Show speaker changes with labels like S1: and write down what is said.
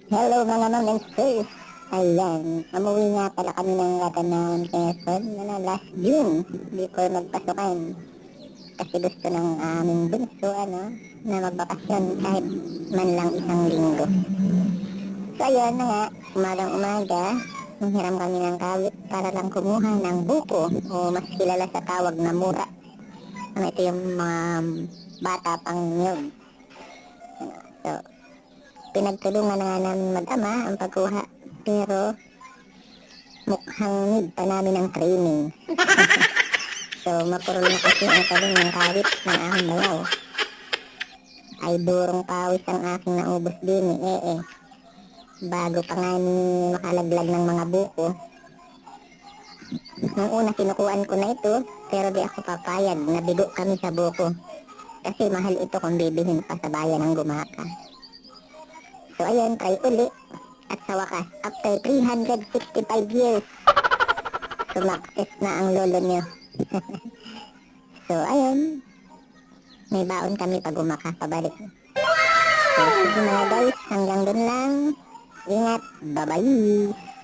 S1: Hello mga mamensers! Ayan, umuwi nga pala kami ng Ratanawan, Quezon, last June, before magpasukan. Kasi gusto ng aming bunso, na magbakasyon kahit man lang isang linggo. So ayan na nga, umagang-umaga, nanghiram kami ng kawit para lang kumuha ng buko o mas kilala sa tawag na mura. Ito yung mga bata pang nyug. So, pinagtulungan na nga namin mag-ama ang pagkuha. Pero mukhang need pa namin ang training. So mapurol na kasi ang talong ng kawit ng ahon bayaw. Ay durong pawis ang aking naubos din bago pa nga ni makalaglag ng mga buko. Nung una kinukuhan ko na ito, pero di ako papayag, nabigo kami sa buko. Kasi mahal ito kung bibilhin pa sa bayan ng Gumaka. So ayan, try uli. At sa wakas, after 365 years, sumakses na ang lolo niyo. So ayun, may baon kami pag Gumaka pabalik. So sige mga guys, hanggang dun lang. Ingat, bye-bye!